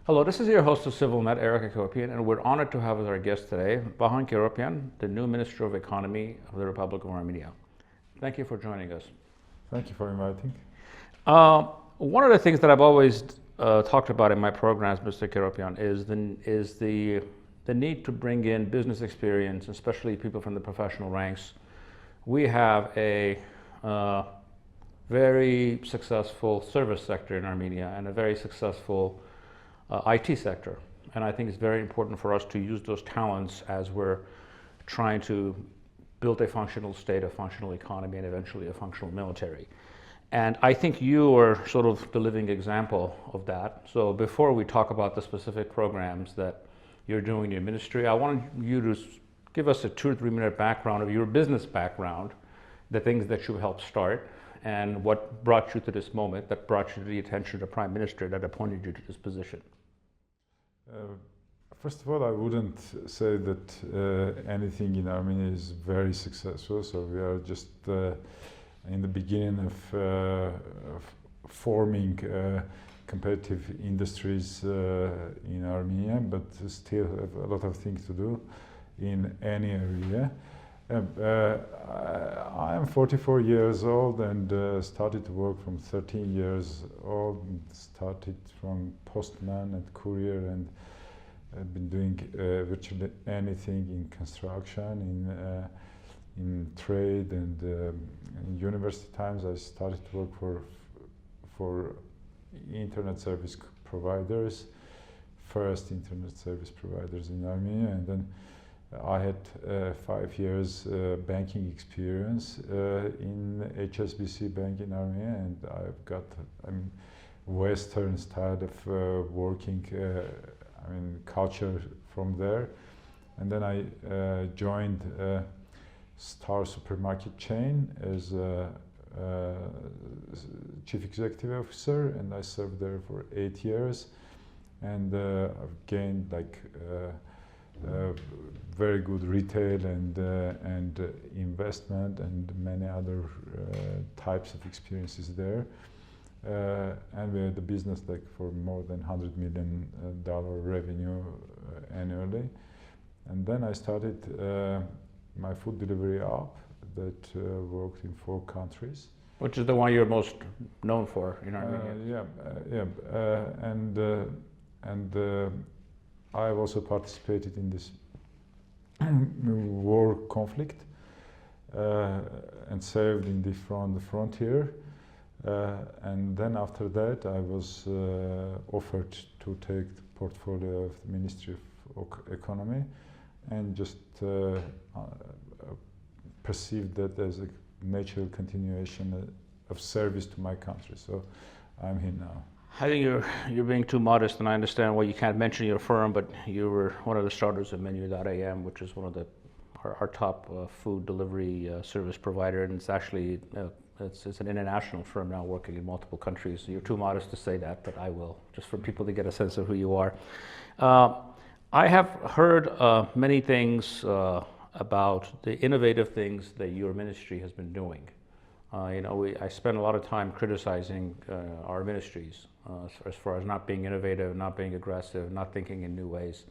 Hello, this is your host of CivilNet, Hacopian, and we're honored to have as our guest today, Vahan, Kerobyan, the new Minister of Economy of the Republic of Armenia. Thank you for joining us. Thank you for inviting. One of the things that I've always talked about in my programs, Mr. Kerobyan, is the need to bring in business experience, especially people from the professional ranks. We have a very successful service sector in Armenia and a very successful IT sector. And I think it's very important for us to use those talents as we're trying to build a functional state, a functional economy, and eventually a functional military. And I think you are sort of the living example of that. So before we talk about the specific programs that you're doing in your ministry, I want you to give us a 2 or 3 minute background of your business background, the things that you helped start, and what brought you to this moment, that brought you to the attention of the Prime Minister that appointed you to this position. First of all, I wouldn't say that anything in Armenia is very successful. So we are just in the beginning of forming competitive industries in Armenia, but still have a lot of things to do in any area. I am 44 years old and started to work from 13 years old. Started from postman and courier, and I've been doing virtually anything in construction, in trade, and in university times I started to work for internet service providers, first internet service providers in Armenia, and then I had 5 years banking experience in HSBC Bank in Armenia, and I've got Western style of working culture from there. And then I joined Star supermarket chain as chief executive officer, and I served there for 8 years, and I've gained very good retail and investment and many other types of experiences there. And we had the business for more than $100 million revenue annually. And then I started my food delivery app that worked in 4 countries. Which is the one you're most known for in Armenia. I've also participated in this war conflict and served in the frontier. And then after that, I was offered to take the portfolio of the Ministry of Economy, and just perceived that as a natural continuation of service to my country. So I'm here now. I think you're being too modest, and I understand why you can't mention your firm, but you were one of the starters of Menu.am, which is one of our top food delivery service provider, and it's actually it's an international firm now working in multiple countries. So you're too modest to say that, but I will, just for people to get a sense of who you are. I have heard many things about the innovative things that your ministry has been doing. I spend a lot of time criticizing our ministries as far as not being innovative, not being aggressive, not thinking in new ways.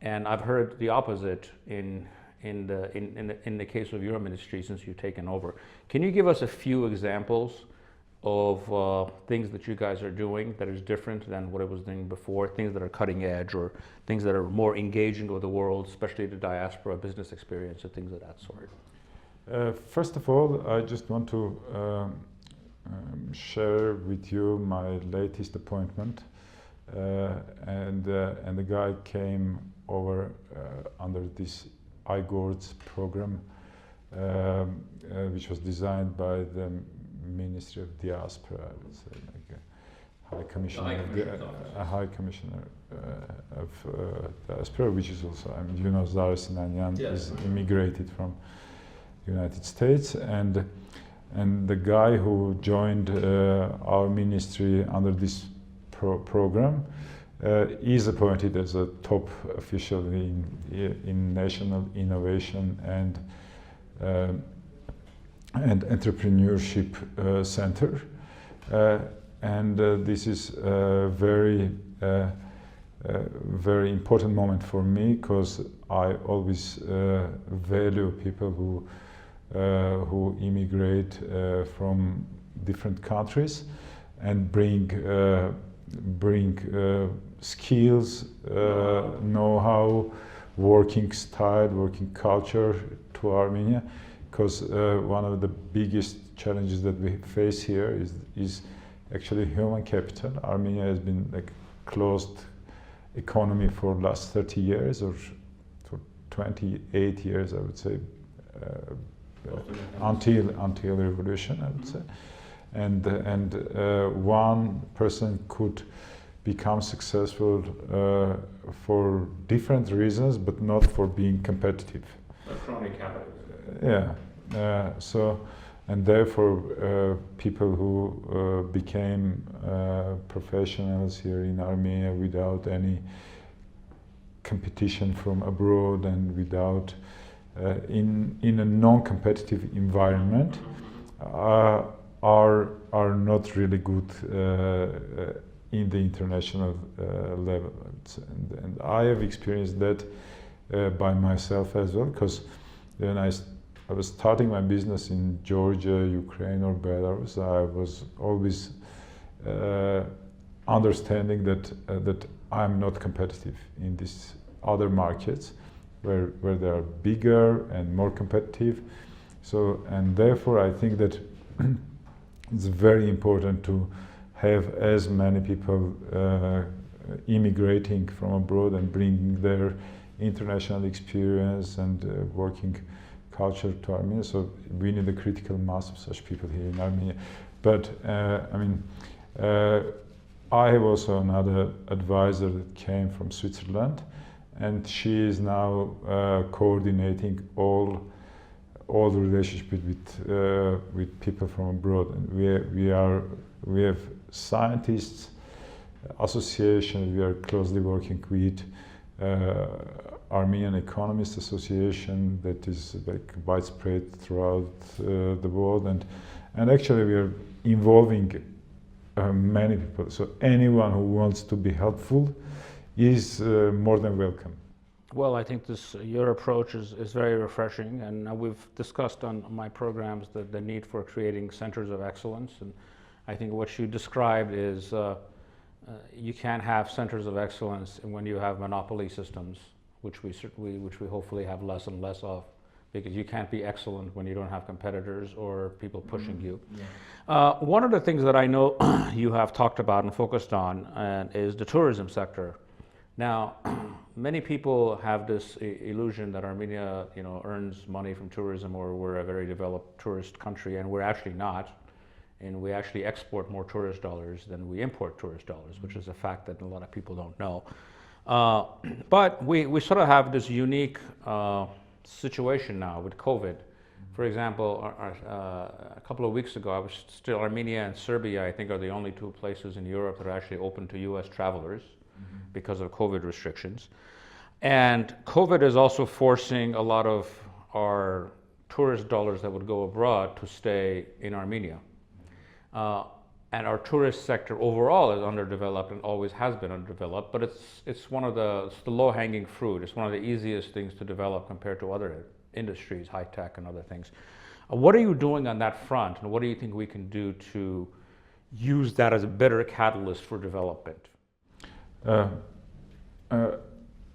And I've heard the opposite in the case of your ministry since you've taken over. Can you give us a few examples of things that you guys are doing that is different than what it was doing before, things that are cutting edge or things that are more engaging with the world, especially the diaspora, business experience, and things of that sort? First of all, I just want to share with you my latest appointment, and the guy came over under this IGORDS program, which was designed by the Ministry of Diaspora, I would say, like a High Commissioner of Diaspora, which is also, Zara Sinanyan is immigrated from United States, and the guy who joined our ministry under this program is appointed as a top official in National Innovation and Entrepreneurship Center, and this is very very important moment for me because I always value people who immigrate from different countries and bring skills, know-how, working style, working culture to Armenia, because one of the biggest challenges that we face here is actually human capital. Armenia has been like closed economy for last 30 years or for 28 years, I would say, until revolution, I would say. And one person could become successful for different reasons, but not for being competitive. A crony capitalist. So, and therefore, people who became professionals here in Armenia without any competition from abroad and without in a non-competitive environment are not really good in the international level. And I have experienced that by myself as well, because when I was starting my business in Georgia, Ukraine, or Belarus, I was always understanding that I'm not competitive in these other markets where they are bigger and more competitive. So, and therefore I think that it's very important to have as many people immigrating from abroad and bringing their international experience and working culture to Armenia. So we need a critical mass of such people here in Armenia. But I have also another advisor that came from Switzerland, and she is now coordinating all the relationship with people from abroad. And we have scientists association. We are closely working with Armenian Economists Association that is like widespread throughout the world, and actually we are involving many people. So anyone who wants to be helpful is more than welcome. Well, I think your approach is very refreshing, and we've discussed on my programs the need for creating centers of excellence, and I think what you described is you can't have centers of excellence when you have monopoly systems, which we hopefully have less and less of, because you can't be excellent when you don't have competitors or people pushing you. Yeah. One of the things that I know you have talked about and focused on is the tourism sector. Now, many people have this illusion that Armenia, earns money from tourism, or we're a very developed tourist country, and we're actually not. And we actually export more tourist dollars than we import tourist dollars, which is a fact that a lot of people don't know. But we sort of have this unique situation now with COVID. For example, a couple of weeks ago, Armenia and Serbia, I think, are the only two places in Europe that are actually open to US travelers because of COVID restrictions. And COVID is also forcing a lot of our tourist dollars that would go abroad to stay in Armenia. And our tourist sector overall is underdeveloped and always has been underdeveloped, but it's the low-hanging fruit. It's one of the easiest things to develop compared to other industries, high tech and other things. What are you doing on that front, and what do you think we can do to use that as a better catalyst for development?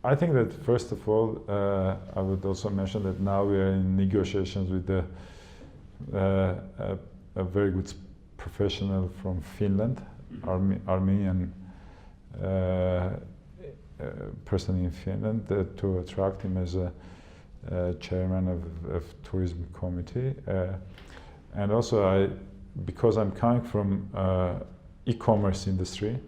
I think that first of all, I would also mention that now we are in negotiations with a very good professional from Finland, Armenian person in Finland, to attract him as a chairman of tourism committee. And also because I'm coming from e-commerce industry,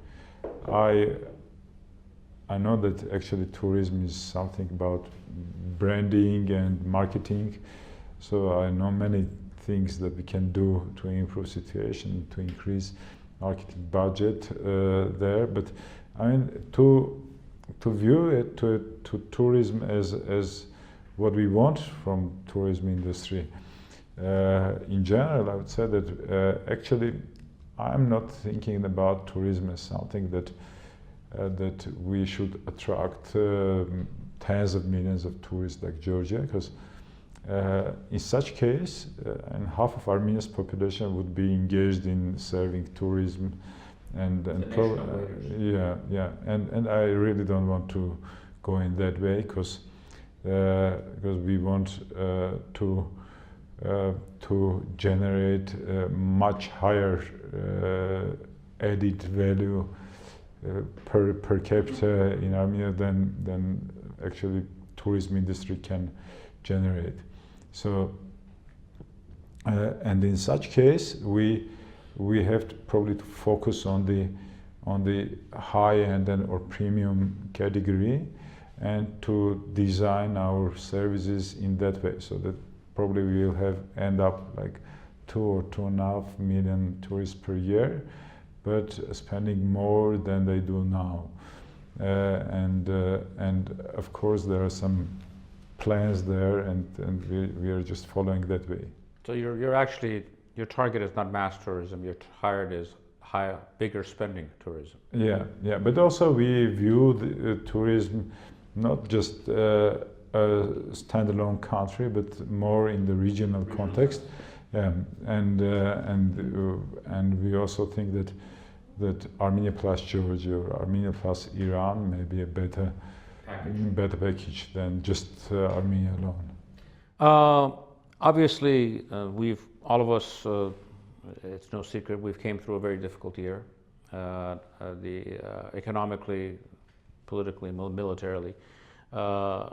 I know that actually tourism is something about branding and marketing. So I know many things that we can do to improve situation, to increase marketing budget there. But I mean, to view it to tourism as what we want from tourism industry. In general, I would say that actually I'm not thinking about tourism as something that that we should attract tens of millions of tourists like Georgia, because in such case, and half of Armenia's population would be engaged in serving tourism, and I really don't want to go in that way, because we want to generate much higher added value per capita in Armenia than actually tourism industry can generate. So, and in such case, we have to probably to focus on the high end or premium category, and to design our services in that way, so that probably we will end up like 2 or 2.5 million tourists per year, but spending more than they do now. And of course there are some plans there, and we are just following that way. So you're actually, your target is not mass tourism, your target is bigger spending tourism. Yeah, but also we view the tourism not just a standalone country, but more in the regional context. And we also think that Armenia plus Georgia or Armenia plus Iran may be a better package than just Armenia alone. Obviously, all of us, it's no secret, we've came through a very difficult year, economically, politically, militarily.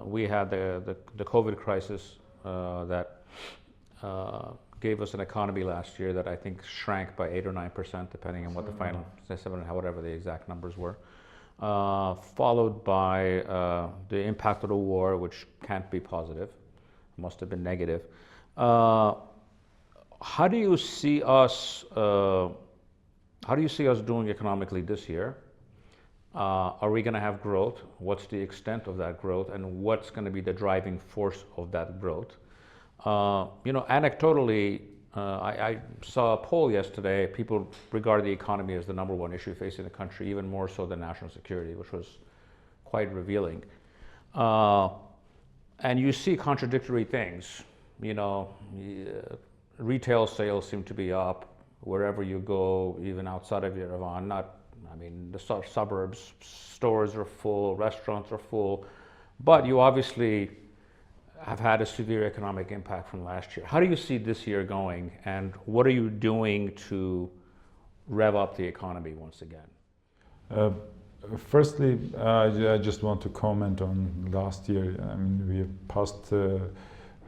We had the COVID crisis that gave us an economy last year that I think shrank by 8 or 9%, depending on what the final, 7, whatever the exact numbers were. Followed by the impact of the war, which can't be positive, must have been negative. How do you see us doing economically this year? Are we going to have growth? What's the extent of that growth, and what's going to be the driving force of that growth? Anecdotally, I saw a poll yesterday. People regard the economy as the #1 issue facing the country, even more so than national security, which was quite revealing. And you see contradictory things. Retail sales seem to be up wherever you go, even outside of Yerevan. The suburbs, stores are full, restaurants are full, but you obviously have had a severe economic impact from last year. How do you see this year going, and what are you doing to rev up the economy once again? Firstly, I just want to comment on last year. We passed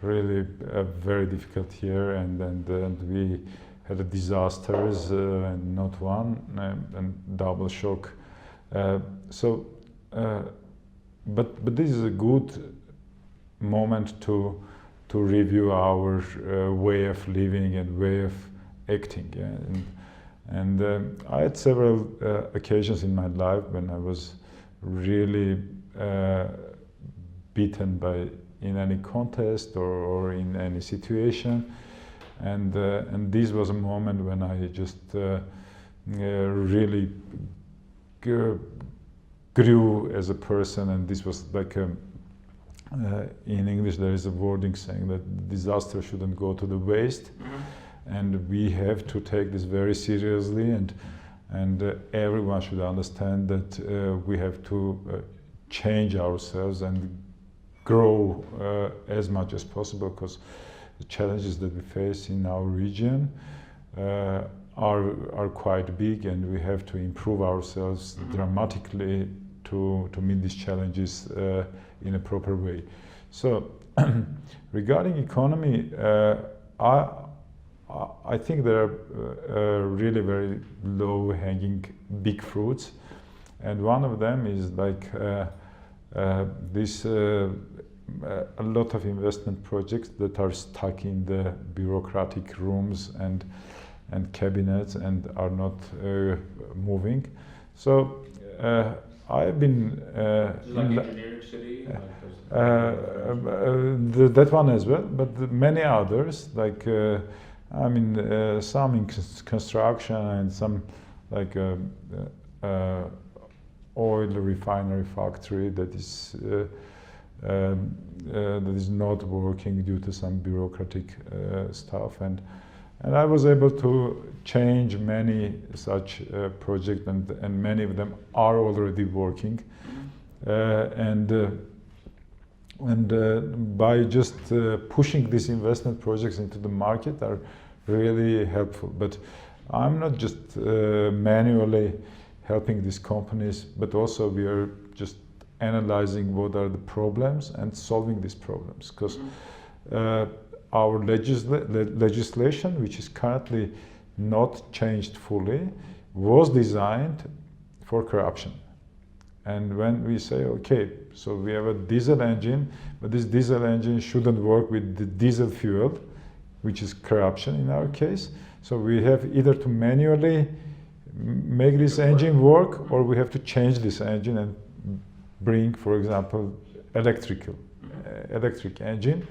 really a very difficult year, and we had a disasters, and not one, and double shock. But this is a good moment to review our way of living and way of acting. And I had several occasions in my life when I was really beaten in any contest or in any situation, and this was a moment when I just really grew as a person. And this was like in English there is a wording saying that disaster shouldn't go to the waste. And we have to take this very seriously, and everyone should understand that we have to change ourselves and grow as much as possible, because the challenges that we face in our region are quite big, and we have to improve ourselves dramatically to meet these challenges in a proper way. So regarding economy, I think there are really very low-hanging big fruits, and one of them is like a lot of investment projects that are stuck in the bureaucratic rooms and cabinets and are not moving. So I've been like engineering city, that one as well, but many others, like some in construction and some like oil refinery factory that is not working due to some bureaucratic stuff, and I was able to change many such projects, and many of them are already working, and by just pushing these investment projects into the market are really helpful. But I'm not just manually helping these companies, but also we are just analyzing what are the problems and solving these problems, because our legislation, which is currently not changed fully, was designed for corruption. And when we say, okay, so we have a diesel engine, but this diesel engine shouldn't work with the diesel fuel, which is corruption in our case. So we have either to manually make this engine work, or we have to change this engine and bring, for example, electric engine,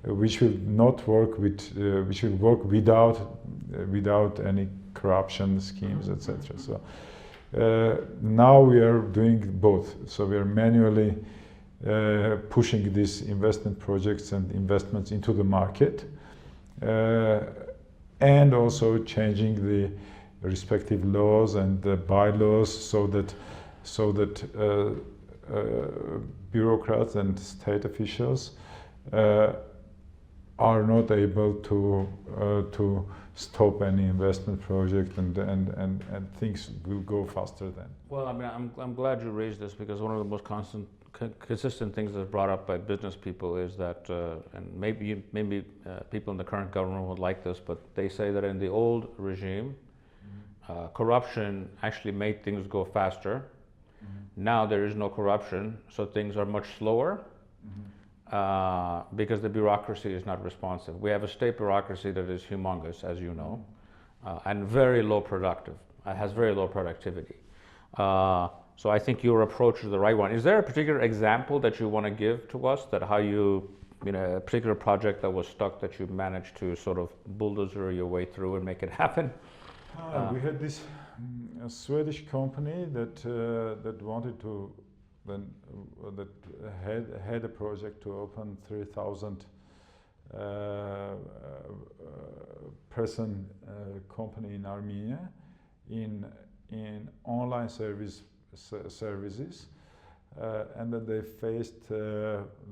which will not work with, which will work without any corruption schemes, etc. So now we are doing both. So we are manually pushing these investment projects and investments into the market, and also changing the respective laws and the bylaws so that bureaucrats and state officials are not able to stop any investment project, and things will go faster then. Well, I mean, I'm glad you raised this, because one of the most consistent things that's brought up by business people is that, and maybe people in the current government would like this, but they say that in the old regime, corruption actually made things go faster. Now there is no corruption, so things are much slower. Because the bureaucracy is not responsive. We have a state bureaucracy that is humongous, as you know, and very low productive. Has very low productivity. So I think your approach is the right one. Is there a particular example that you want to give to us, that how you know, a particular project that was stuck that you managed to sort of bulldozer your way through and make it happen? We had this Swedish company that wanted to, that had a project to open 3,000 person company in Armenia in online services, and that they faced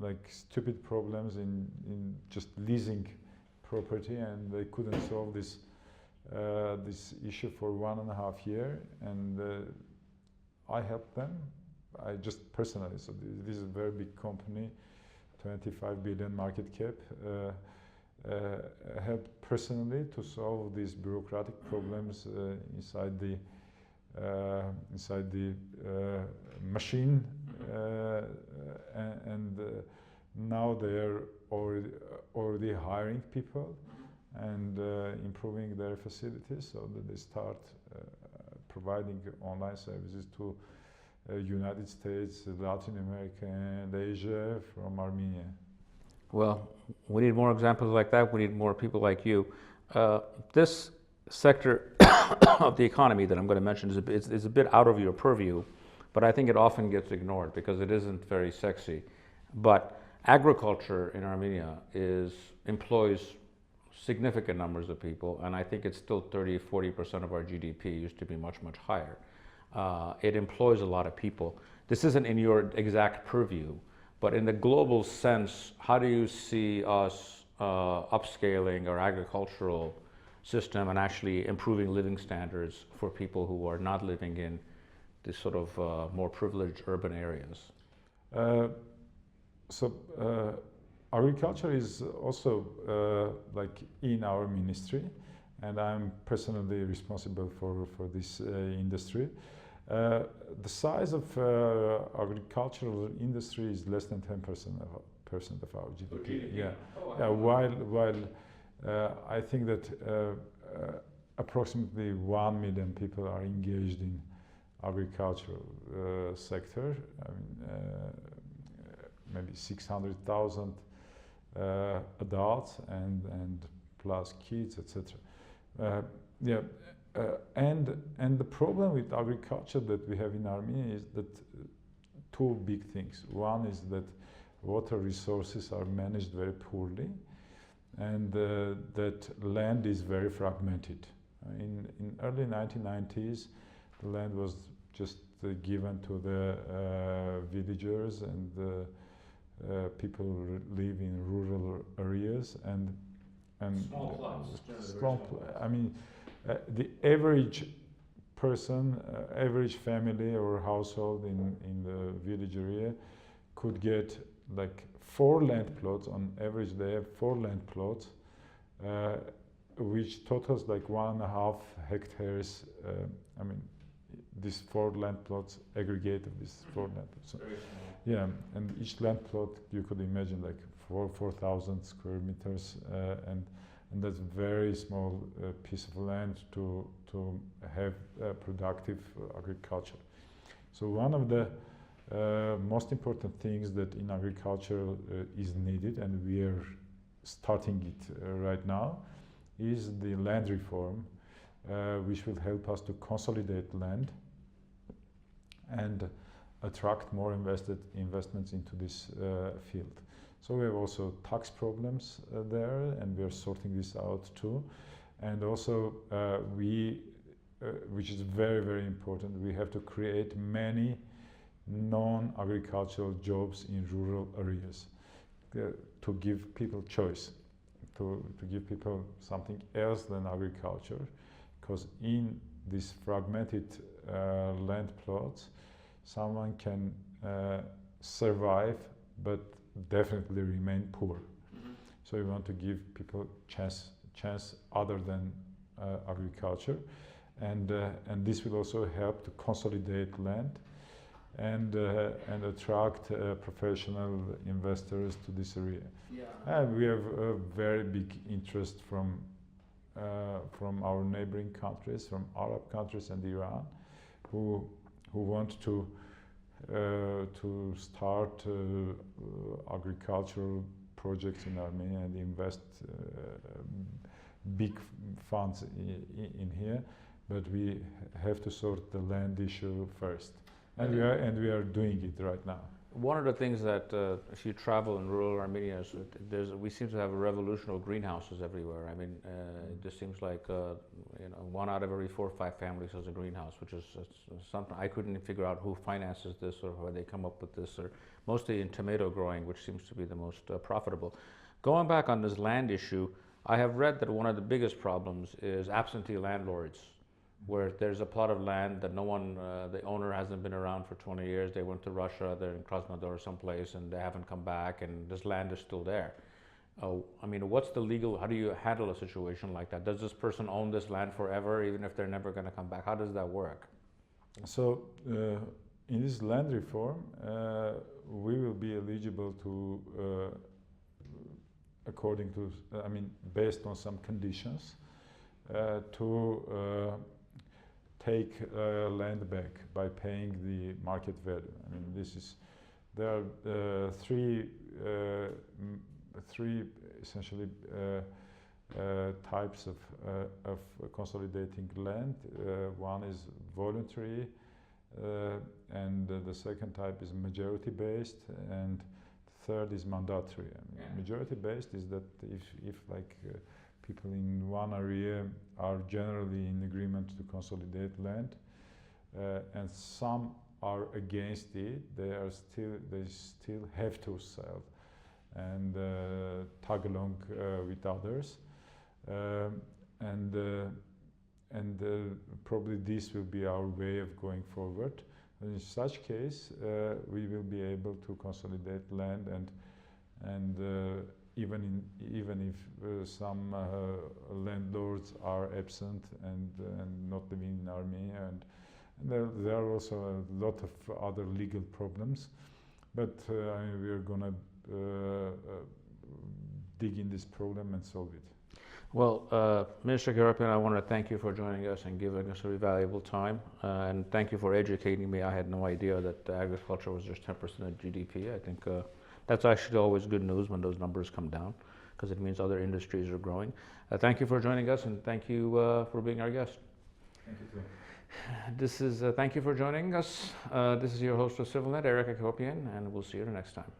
like stupid problems in just leasing property, and they couldn't solve this issue for 1.5 years, and I helped them. I just personally, so this is a very big company, 25 billion market cap, helped personally to solve these bureaucratic problems inside the machine, and now they are already hiring people and improving their facilities, so that they start providing online services to United States, Latin America, and Asia from Armenia. Well, we need more examples like that. We need more people like you. This sector of the economy that I'm going to mention is a bit out of your purview, but I think it often gets ignored because it isn't very sexy. But agriculture in Armenia employs significant numbers of people, and I think it's still 30-40% of our GDP. It used to be much, much higher. It employs a lot of people. This isn't in your exact purview, but in the global sense, how do you see us upscaling our agricultural system and actually improving living standards for people who are not living in these sort of more privileged urban areas? Agriculture is also like in our ministry, and I'm personally responsible for this industry. The size of agricultural industry is less than 10% of our GDP. Yeah. While I think that approximately 1 million people are engaged in agricultural sector. I mean, maybe 600,000 adults and plus kids, etc. And the problem with agriculture that we have in Armenia is that two big things. One is that water resources are managed very poorly, and that land is very fragmented. In early 1990s, the land was just given to the villagers, and people live in rural areas, and small plots. I mean, the average person, average family or household in the village area could get like 4 land plots. On average, they have 4 land plots, which totals like 1.5 hectares. I mean, these 4 land plots aggregate of these 4 land plots. So, yeah, and each land plot you could imagine like 4,000 square meters, and that's very small piece of land to have productive agriculture. So one of the most important things that in agriculture is needed, and we are starting it right now, is the land reform, which will help us to consolidate land and attract more investments into this field. So we have also tax problems there, and we are sorting this out too. And also which is very, very important, we have to create many non-agricultural jobs in rural areas to give people choice, to give people something else than agriculture, because in these fragmented land plots, someone can survive but definitely remain poor. Mm-hmm. So we want to give people chance other than agriculture, and this will also help to consolidate land and attract professional investors to this area. Yeah. And we have a very big interest from our neighboring countries, from Arab countries and Iran, who want to start agricultural projects in Armenia and invest big funds in here, but we have to sort the land issue first, and we are doing it right now. One of the things that if you travel in rural Armenia, is we seem to have a revolution of greenhouses everywhere. I mean, it just seems like 1 out of every 4 or 5 families has a greenhouse, which is something I couldn't figure out who finances this or how they come up with this, or mostly in tomato growing, which seems to be the most profitable. Going back on this land issue, I have read that one of the biggest problems is absentee landlords, where there's a plot of land that no one, the owner hasn't been around for 20 years. They went to Russia, they're in Krasnodar or someplace, and they haven't come back, and this land is still there. I mean, what's the legal, how do you handle a situation like that? Does this person own this land forever, even if they're never going to come back? How does that work? So, in this land reform, we will be eligible to, according to, based on some conditions, to take land back by paying the market value. I mean, there are three essentially types of consolidating land. One is voluntary, and the second type is majority-based, and the third is mandatory. I mean, majority-based is that if people in one area are generally in agreement to consolidate land, and some are against it, they still have to sell and tag along with others, and probably this will be our way of going forward. And in such case, we will be able to consolidate land, and even if some landlords are absent and not living in Armenia, and there are also a lot of other legal problems, but we are going to dig in this problem and solve it. Well, Minister Kerobyan, I want to thank you for joining us and giving us a very valuable time, and thank you for educating me. I had no idea that agriculture was just 10% of GDP. I think that's actually always good news when those numbers come down, because it means other industries are growing. Thank you for joining us, and thank you for being our guest. Thank you too. This is, thank you for joining us. This is your host of CivilNet, Eric Hacopian, and we'll see you the next time.